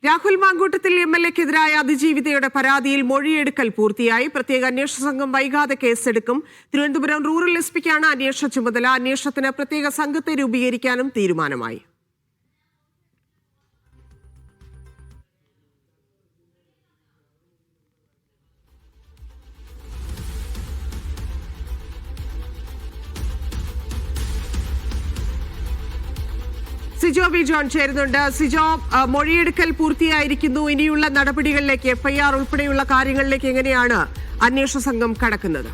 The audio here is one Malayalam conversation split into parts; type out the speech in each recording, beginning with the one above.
രാഹുൽ മാങ്കൂട്ടത്തിൽ MLA-ക്കെതിരായ അതിജീവിതയുടെ പരാതിയിൽ മൊഴിയെടുക്കൽ പൂർത്തിയായി. പ്രത്യേക അന്വേഷണ സംഘം വൈകാതെ കേസെടുക്കും. തിരുവനന്തപുരം റൂറൽ SP-ക്കാണ് അന്വേഷണ ചുമതല. അന്വേഷണത്തിന് പ്രത്യേക സംഘത്തെ രൂപീകരിക്കാനും തീരുമാനമായി. സിജോ ബി ജോൺ ചേരുന്നുണ്ട്. സിജോ, മൊഴിയെടുക്കൽ പൂർത്തിയായിരിക്കുന്നു. ഇനിയുള്ള നടപടികളിലേക്ക്, FIR ഉൾപ്പെടെയുള്ള കാര്യങ്ങളിലേക്ക് എങ്ങനെയാണ് അന്വേഷണ സംഘം കടക്കുന്നത്?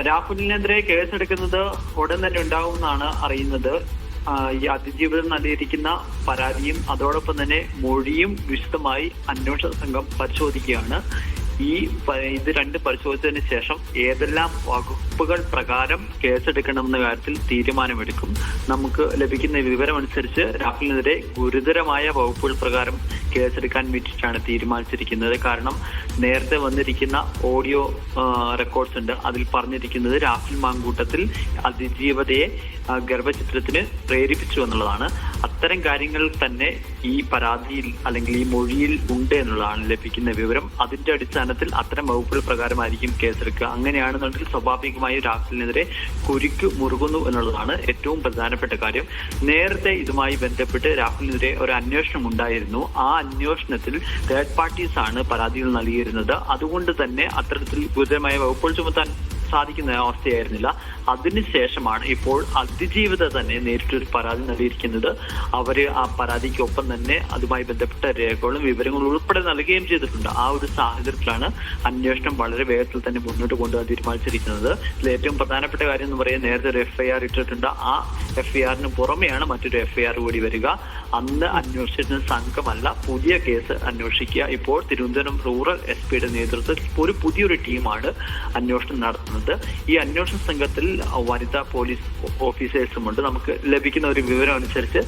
രാഹുലിനെതിരെ കേസെടുക്കുന്നത് ഉടൻ തന്നെ ഉണ്ടാകുമെന്നാണ് അറിയുന്നത്. ഈ അതിജീവിതം നൽകിയിരിക്കുന്ന പരാതിയും അതോടൊപ്പം തന്നെ മൊഴിയും വിശദമായി അന്വേഷണ സംഘം പരിശോധിക്കുകയാണ്. ഇത് രണ്ട് പരിശോധിച്ചതിന് ശേഷം ഏതെല്ലാം വകുപ്പുകൾ പ്രകാരം കേസെടുക്കണമെന്ന കാര്യത്തിൽ തീരുമാനമെടുക്കും. നമുക്ക് ലഭിക്കുന്ന വിവരമനുസരിച്ച് രാഹുലിനെതിരെ ഗുരുതരമായ വകുപ്പുകൾ പ്രകാരം കേസെടുക്കാൻ വേണ്ടിയിട്ടാണ് തീരുമാനിച്ചിരിക്കുന്നത്. കാരണം നേരത്തെ വന്നിരിക്കുന്ന ഓഡിയോ റെക്കോർഡ്സ് ഉണ്ട്. അതിൽ പറഞ്ഞിരിക്കുന്നത് രാഹുൽ മാങ്കൂട്ടത്തിൽ അതിജീവതയെ ഗർഭചിത്രത്തിന് പ്രേരിപ്പിച്ചു എന്നുള്ളതാണ്. അത്തരം കാര്യങ്ങൾ തന്നെ ഈ പരാതിയിൽ അല്ലെങ്കിൽ ഈ മൊഴിയിൽ ഉണ്ട് എന്നുള്ളതാണ് ലഭിക്കുന്ന വിവരം. അതിന്റെ അടിസ്ഥാനത്തിൽ അത്തരം വകുപ്പുകൾ പ്രകാരമായിരിക്കും കേസെടുക്കുക. അങ്ങനെയാണെന്നുണ്ടെങ്കിൽ സ്വാഭാവികമായും രാഹുലിനെതിരെ കുരുക്ക് മുറുകുന്നു എന്നുള്ളതാണ് ഏറ്റവും പ്രധാനപ്പെട്ട കാര്യം. നേരത്തെ ഇതുമായി ബന്ധപ്പെട്ട് രാഹുലിനെതിരെ ഒരു അന്വേഷണം ഉണ്ടായിരുന്നു. ആ അന്വേഷണത്തിൽ തേർഡ് പാർട്ടീസ് ആണ് പരാതികൾ നൽകിയിരുന്നത്. അതുകൊണ്ട് തന്നെ അത്തരത്തിൽ ഗുരുതരമായ വകുപ്പുകൾ ചുമത്താൻ സാധിക്കുന്ന അവസ്ഥയായിരുന്നില്ല. അതിനുശേഷമാണ് ഇപ്പോൾ അതിജീവിത തന്നെ നേരിട്ടൊരു പരാതി നൽകിയിരിക്കുന്നത്. അവര് ആ പരാതിക്കൊപ്പം തന്നെ അതുമായി ബന്ധപ്പെട്ട രേഖകളും വിവരങ്ങളും ഉൾപ്പെടെ നൽകുകയും ചെയ്തിട്ടുണ്ട്. ആ ഒരു സാഹചര്യത്തിലാണ് അന്വേഷണം വളരെ വേഗത്തിൽ തന്നെ മുന്നോട്ട് കൊണ്ടുപോകാൻ തീരുമാനിച്ചിരിക്കുന്നത്. ഇതിൽ ഏറ്റവും പ്രധാനപ്പെട്ട കാര്യം എന്ന് പറയുന്നത് നേരത്തെ ഒരു FIR ഇട്ടിട്ടുണ്ട്. ആ FIR-ന് പുറമെയാണ് മറ്റൊരു FIR കൂടി വരിക. അന്ന് അന്വേഷിച്ചിരുന്ന സംഘമല്ല, പുതിയ കേസ് അന്വേഷിക്കുക. ഇപ്പോൾ തിരുവനന്തപുരം റൂറൽ SP-യുടെ നേതൃത്വത്തിൽ പുതിയൊരു ടീമാണ് അന്വേഷണം നടത്തുന്നത്. ഈ അന്വേഷണ സംഘത്തിൽ വനിതാ പോലീസ് ഓഫീസേഴ്സുമുണ്ട്. നമുക്ക് ലഭിക്കുന്ന ഒരു വിവരം അനുസരിച്ച്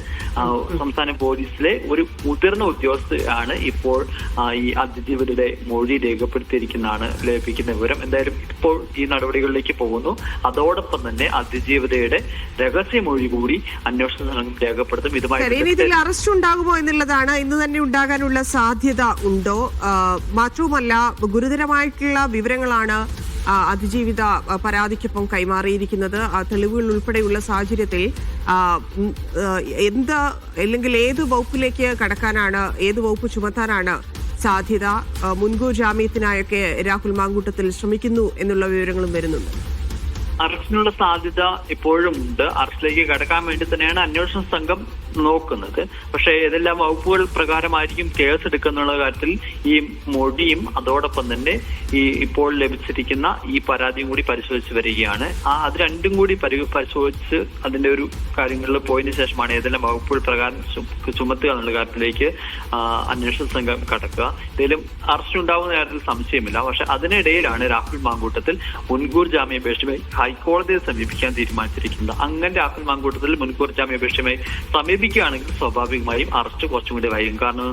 സംസ്ഥാന പോലീസിലെ ഒരു മുതിർന്ന ഉദ്യോഗസ്ഥയാണ് ഇപ്പോൾ ഈ അതിജീവിതയുടെ മൊഴി രേഖപ്പെടുത്തിയിരിക്കുന്നതാണ് ലഭിക്കുന്ന വിവരം. എന്തായാലും ഇപ്പോൾ ഈ നടപടികളിലേക്ക് പോകുന്നു. അതോടൊപ്പം തന്നെ അതിജീവിതയുടെ രഹസ്യമൊഴി കൂടി അന്വേഷണ സംഘം രേഖപ്പെടുത്തും. ഇതുമായി അറസ്റ്റ് ഉണ്ടാകുമോ എന്നുള്ളതാണ്. ഇന്ന് തന്നെ ഉണ്ടാകാനുള്ള സാധ്യത ഉണ്ടോ? മാത്രവുമല്ല, ഗുരുതരമായിട്ടുള്ള വിവരങ്ങളാണ് അതിജീവിത പരാതിക്കൊപ്പം കൈമാറിയിരിക്കുന്നത്. തെളിവുകൾ ഉൾപ്പെടെയുള്ള സാഹചര്യത്തിൽ അല്ലെങ്കിൽ ഏത് വകുപ്പിലേക്ക് കടക്കാനാണ്, ഏത് വകുപ്പ് ചുമത്താനാണ് സാധ്യത? മുൻകൂർ ജാമ്യത്തിനായൊക്കെ രാഹുൽ മാങ്കൂട്ടത്തിൽ ശ്രമിക്കുന്നു എന്നുള്ള വിവരങ്ങളും വരുന്നുണ്ട്. അറസ്റ്റിനുള്ള സാധ്യത ഇപ്പോഴും ഉണ്ട്. അറസ്റ്റിലേക്ക് കടക്കാൻ വേണ്ടി തന്നെയാണ് അന്വേഷണ സംഘം നോക്കുന്നത്. പക്ഷേ ഏതെല്ലാം വകുപ്പുകൾ പ്രകാരമായിരിക്കും കേസ് എടുക്കുന്നുള്ള കാര്യത്തിൽ ഈ മൊഴിയും അതോടൊപ്പം തന്നെ ഈ ഇപ്പോൾ ലഭിച്ചിരിക്കുന്ന ഈ പരാതിയും കൂടി പരിശോധിച്ച് വരികയാണ്. അത് രണ്ടും കൂടി പരിശോധിച്ച് അതിന്റെ ഒരു കാര്യങ്ങളിൽ പോയതിനു ശേഷമാണ് ഏതെല്ലാം വകുപ്പുകൾ പ്രകാരം ചുമത്തുക എന്നുള്ള കാര്യത്തിലേക്ക് അന്വേഷണ സംഘം കടക്കുക. ഇതിലും അറസ്റ്റ് ഉണ്ടാവുന്ന കാര്യത്തിൽ സംശയമില്ല. പക്ഷെ അതിനിടയിലാണ് രാഹുൽ മാങ്കൂട്ടത്തിൽ മുൻകൂർ ജാമ്യാപേക്ഷയുമായി ഹൈക്കോടതിയെ സമീപിക്കാൻ തീരുമാനിച്ചിരിക്കുന്നത്. അങ്ങനെ രാഹുൽ മാങ്കൂട്ടത്തിൽ മുൻകൂർ ജാമ്യാപേക്ഷയുമായി സമീപിക്കുകയാണെങ്കിൽ സ്വാഭാവികമായും അറസ്റ്റ് കുറച്ചും കൂടി വൈകും. കാരണം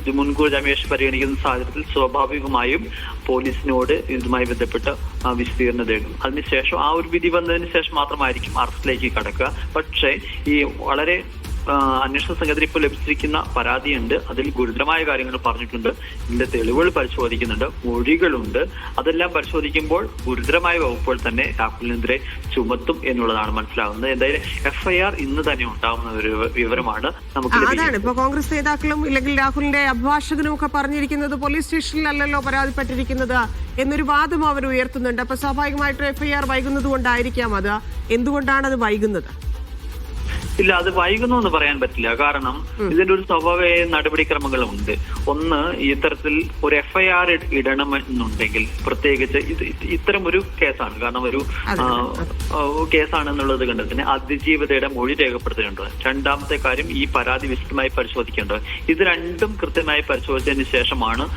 ഈ മുൻകൂർ ജാമ്യാപേക്ഷ പരിഗണിക്കുന്ന സാഹചര്യത്തിൽ സ്വാഭാവികമായും പോലീസിനോട് ഇതുമായി ബന്ധപ്പെട്ട് വിശദീകരണം തേടും. അതിനുശേഷം ആ ഒരു വിധി വന്നതിന് ശേഷം മാത്രമായിരിക്കും അറസ്റ്റിലേക്ക് കടക്കുക. പക്ഷേ ഈ വളരെ അന്വേഷണ സംഘത്തിന് ഇപ്പോൾ ലഭിച്ചിരിക്കുന്ന പരാതിയുണ്ട്. അതിൽ ഗുരുതരമായ കാര്യങ്ങൾ പറഞ്ഞിട്ടുണ്ട്. ഇതിന്റെ തെളിവുകൾ പരിശോധിക്കുന്നുണ്ട്, മൊഴികളുണ്ട്. അതെല്ലാം പരിശോധിക്കുമ്പോൾ ഗുരുതരമായ വകുപ്പുകൾ തന്നെ രാഹുലിനെതിരെ ചുമത്തും എന്നുള്ളതാണ് മനസ്സിലാകുന്നത്. എന്തായാലും FIR ഇന്ന് തന്നെ ഉണ്ടാകുന്ന ഒരു വിവരമാണ് നമുക്ക്. അതാണ് ഇപ്പൊ കോൺഗ്രസ് നേതാക്കളും ഇല്ലെങ്കിൽ രാഹുലിന്റെ അഭിഭാഷകനും ഒക്കെ പറഞ്ഞിരിക്കുന്നത് പോലീസ് സ്റ്റേഷനിലല്ലല്ലോ പരാതിപ്പെട്ടിരിക്കുന്നത് എന്നൊരു വാദം അവർ ഉയർത്തുന്നുണ്ട്. അപ്പൊ സ്വാഭാവികമായിട്ടും FIR വൈകുന്നത് കൊണ്ടായിരിക്കാം. അത് എന്തുകൊണ്ടാണ് അത് വൈകുന്നത്? ഇല്ല, അത് വൈകുന്നു എന്ന് പറയാൻ പറ്റില്ല. കാരണം ഇതിന്റെ ഒരു സ്വാഭാവിക നടപടിക്രമങ്ങളുണ്ട്. ഒന്ന്, ഇത്തരത്തിൽ ഒരു FIR ഇടണമെന്നുണ്ടെങ്കിൽ പ്രത്യേകിച്ച് ഇത്തരം ഒരു കേസാണ്. കാരണം ഒരു കേസാണെന്നുള്ളത് കൊണ്ട് തന്നെ അതിജീവിതയുടെ മൊഴി രേഖപ്പെടുത്തേണ്ടത്. രണ്ടാമത്തെ കാര്യം, ഈ പരാതി വിശദമായി പരിശോധിക്കേണ്ടത്. ഇത് രണ്ടും കൃത്യമായി പരിശോധിച്ചതിന് ശേഷമാണ്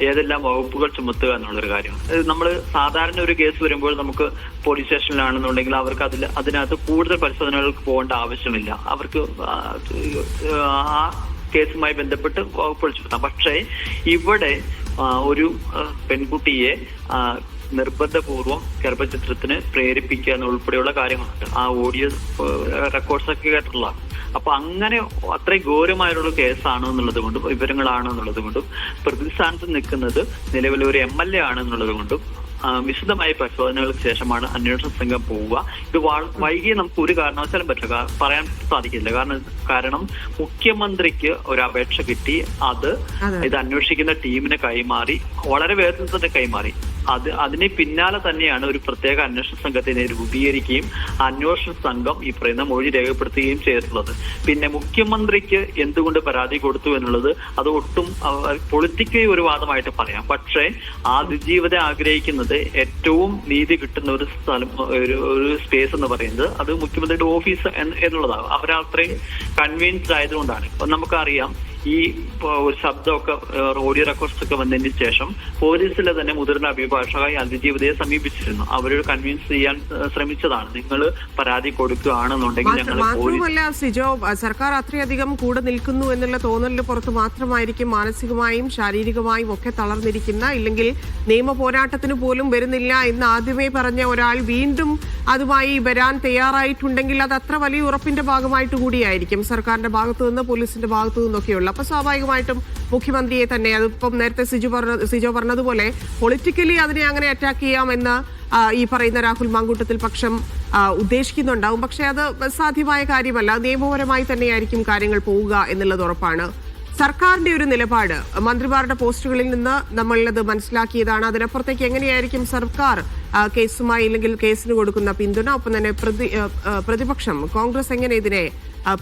ഏതെല്ലാം വകുപ്പുകൾ ചുമത്തുക എന്നുള്ളൊരു കാര്യം. നമ്മൾ സാധാരണ ഒരു കേസ് വരുമ്പോൾ നമുക്ക് പോലീസ് സ്റ്റേഷനിലാണെന്നുണ്ടെങ്കിൽ അവർക്ക് അതിനകത്ത് കൂടുതൽ പരിശോധനകൾക്ക് പോകേണ്ട ആവശ്യമില്ല. അവർക്ക് ആ കേസുമായി ബന്ധപ്പെട്ട് വകുപ്പുകൾ ചുമത്താം. പക്ഷേ ഇവിടെ ഒരു പെൺകുട്ടിയെ നിർബന്ധപൂർവ്വം ഗർഭചിത്രത്തിന് പ്രേരിപ്പിക്കുക എന്നുൾപ്പെടെയുള്ള കാര്യങ്ങളുണ്ട്. ആ ഓഡിയോ റെക്കോർഡ്സ് ഒക്കെ കേട്ടിട്ടുള്ള അപ്പൊ അങ്ങനെ അത്രയും ഗൗരവമായിട്ടുള്ള കേസാണ് എന്നുള്ളത് കൊണ്ടും വിവരങ്ങളാണ് എന്നുള്ളത് കൊണ്ടും പ്രതിസ്ഥാനത്ത് നിൽക്കുന്നത് നിലവിൽ ഒരു MLA ആണ് എന്നുള്ളത് കൊണ്ടും വിശദമായ പരിശോധനകൾക്ക് ശേഷമാണ് അന്വേഷണ സംഘം പോവുക. ഇത് വൈകി നമുക്ക് ഒരു കാരണവശാലും പറ്റില്ല, പറയാൻ സാധിക്കില്ല. കാരണം മുഖ്യമന്ത്രിക്ക് ഒരു അപേക്ഷ കിട്ടി, ഇത് അന്വേഷിക്കുന്ന ടീമിനെ കൈമാറി, വളരെ വേഗത്തിൽ തന്നെ കൈമാറി. അതിന് പിന്നാലെ തന്നെയാണ് ഒരു പ്രത്യേക അന്വേഷണ സംഘത്തിനെ രൂപീകരിക്കുകയും അന്വേഷണ സംഘം ഈ പറയുന്ന മൊഴി രേഖപ്പെടുത്തുകയും ചെയ്തിട്ടുള്ളത്. പിന്നെ മുഖ്യമന്ത്രിക്ക് എന്തുകൊണ്ട് പരാതി കൊടുത്തു എന്നുള്ളത് അത് ഒട്ടും പൊളിറ്റിക്കലി ഒരു വാദമായിട്ട് പറയാം. പക്ഷേ അതിജീവത ആഗ്രഹിക്കുന്നത് ഏറ്റവും നീതി കിട്ടുന്ന ഒരു സ്ഥലം, ഒരു സ്പേസ് എന്ന് പറയുന്നത് അത് മുഖ്യമന്ത്രിയുടെ ഓഫീസ് എന്നുള്ളതാണ്. അവരത്രയും കൺവീൻസ്ഡ് ആയതുകൊണ്ടാണ്. ഇപ്പൊ നമുക്കറിയാം ഈ ഒരു ശബ്ദമൊക്കെ ഓഡിയോ റെക്കോർഡ്സ് ഒക്കെ വന്നതിന് ശേഷം പോലീസിലെ തന്നെ മുതിർന്ന അഭിഭാഷകരായി അതിജീവിതയെ സമീപിച്ചിരുന്നു. അവരോട് കൺവിൻസ് ചെയ്യാൻ ശ്രമിച്ചതാണ്, നിങ്ങൾ പരാതി കൊടുക്കുകയാണെന്നുണ്ടെങ്കിൽ ഞങ്ങൾ. മാത്രമല്ല സിജോ, സർക്കാർ അത്രയധികം കൂടെ നിൽക്കുന്നു എന്നുള്ള തോന്നലിന് പുറത്ത് മാത്രമായിരിക്കും മാനസികമായും ശാരീരികമായും ഒക്കെ തളർന്നിരിക്കുന്ന, ഇല്ലെങ്കിൽ നിയമ പോരാട്ടത്തിന് പോലും വരുന്നില്ല എന്ന് ആദ്യമേ പറഞ്ഞ ഒരാൾ വീണ്ടും അതുമായി വരാൻ തയ്യാറായിട്ടുണ്ടെങ്കിൽ അത് അത്ര വലിയ ഉറപ്പിന്റെ ഭാഗമായിട്ട് കൂടിയായിരിക്കും സർക്കാരിന്റെ ഭാഗത്തു നിന്ന്, പോലീസിന്റെ ഭാഗത്തു നിന്നൊക്കെയുള്ള. അപ്പൊ സ്വാഭാവികമായിട്ടും മുഖ്യമന്ത്രിയെ തന്നെ, അതിപ്പം നേരത്തെ സിജോ പറഞ്ഞതുപോലെ പൊളിറ്റിക്കലി അതിനെ അങ്ങനെ അറ്റാക്ക് ചെയ്യാമെന്ന് ഈ പറയുന്ന രാഹുൽ മാങ്കൂട്ടത്തിൽ പക്ഷം ഉദ്ദേശിക്കുന്നുണ്ടാവും. പക്ഷെ അത് സാധ്യമായ കാര്യമല്ല. നിയമപരമായി തന്നെയായിരിക്കും കാര്യങ്ങൾ പോവുക എന്നുള്ളത് ഉറപ്പാണ്. സർക്കാരിന്റെ ഒരു നിലപാട് മന്ത്രിമാരുടെ പോസ്റ്റുകളിൽ നിന്ന് നമ്മളത് മനസ്സിലാക്കിയതാണ്. അതിനപ്പുറത്തേക്ക് എങ്ങനെയായിരിക്കും സർക്കാർ കേസുമായി, അല്ലെങ്കിൽ കേസിന് കൊടുക്കുന്ന പിന്തുണ, ഒപ്പം തന്നെ പ്രതിപക്ഷം കോൺഗ്രസ് എങ്ങനെ ഇതിനെ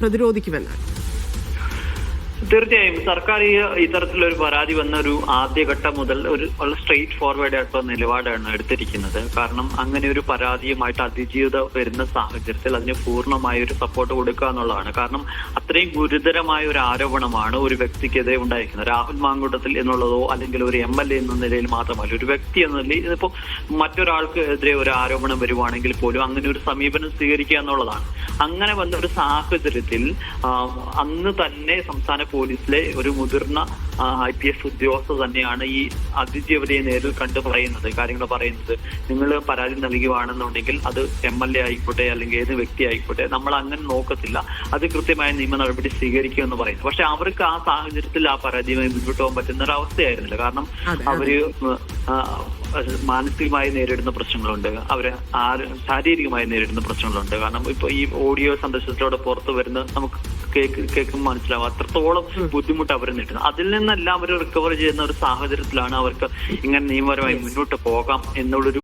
പ്രതിരോധിക്കുമെന്ന്? തീർച്ചയായും സർക്കാർ ഇത്തരത്തിലൊരു പരാതി വന്ന ഒരു ആദ്യഘട്ടം മുതൽ ഒരു സ്ട്രെയിറ്റ് ഫോർവേഡ് ആയിട്ടുള്ള നിലപാടാണ് എടുത്തിരിക്കുന്നത്. കാരണം അങ്ങനെ ഒരു പരാതിയുമായിട്ട് അതിജീവിത വരുന്ന സാഹചര്യത്തിൽ അതിന് പൂർണ്ണമായ ഒരു സപ്പോർട്ട് കൊടുക്കുക എന്നുള്ളതാണ്. കാരണം അത്രയും ഗുരുതരമായ ഒരു ആരോപണമാണ് ഒരു വ്യക്തിക്കെതിരെ ഉണ്ടായിരിക്കുന്നത്. രാഹുൽ മാങ്കൂട്ടത്തിൽ എന്നുള്ളതോ അല്ലെങ്കിൽ ഒരു MLA എന്ന നിലയിൽ മാത്രമല്ല, ഒരു വ്യക്തി എന്ന നിലയിൽ ഇതിപ്പോ മറ്റൊരാൾക്ക് എതിരെ ഒരു ആരോപണം വരുവാണെങ്കിൽ പോലും അങ്ങനെ ഒരു സമീപനം സ്വീകരിക്കുക എന്നുള്ളതാണ്. അങ്ങനെ വന്ന ഒരു സാഹചര്യത്തിൽ അന്ന് തന്നെ സംസ്ഥാന പോലീസിലെ ഒരു മുതിർന്ന IPS ഉദ്യോഗസ്ഥർ തന്നെയാണ് ഈ അതിജീവതയെ നേരിൽ കണ്ടു കാര്യങ്ങൾ പറയുന്നത്. നിങ്ങൾ പരാതി നൽകുകയാണെന്നുണ്ടെങ്കിൽ അത് MLA ആയിക്കോട്ടെ അല്ലെങ്കിൽ ഏത് വ്യക്തി ആയിക്കോട്ടെ, നമ്മൾ അങ്ങനെ നോക്കത്തില്ല, അത് കൃത്യമായ നിയമ നടപടി സ്വീകരിക്കുമെന്ന് പറയുന്നത്. പക്ഷെ അവർക്ക് ആ സാഹചര്യത്തിൽ ആ പരാതിയുമായി മുന്നോട്ട് പോകാൻ പറ്റുന്ന ഒരു അവസ്ഥയായിരുന്നില്ല. കാരണം അവര് മാനസികമായി നേരിടുന്ന പ്രശ്നങ്ങളുണ്ട്, അവര് ശാരീരികമായി നേരിടുന്ന പ്രശ്നങ്ങളുണ്ട്. കാരണം ഇപ്പൊ ഈ ഓഡിയോ സന്ദേശത്തിലൂടെ പുറത്തു വരുന്ന നമുക്ക് കേൾക്കുമ്പോൾ മനസ്സിലാവും അത്രത്തോളം ബുദ്ധിമുട്ട് അവർ നേരിടുന്നത്. അതിൽ നിന്നെല്ലാം അവർ റിക്കവർ ചെയ്യുന്ന ഒരു സാഹചര്യത്തിലാണ് അവർക്ക് ഇങ്ങനെ നിയമപരമായി മുന്നോട്ട് പോകാം എന്നുള്ളൊരു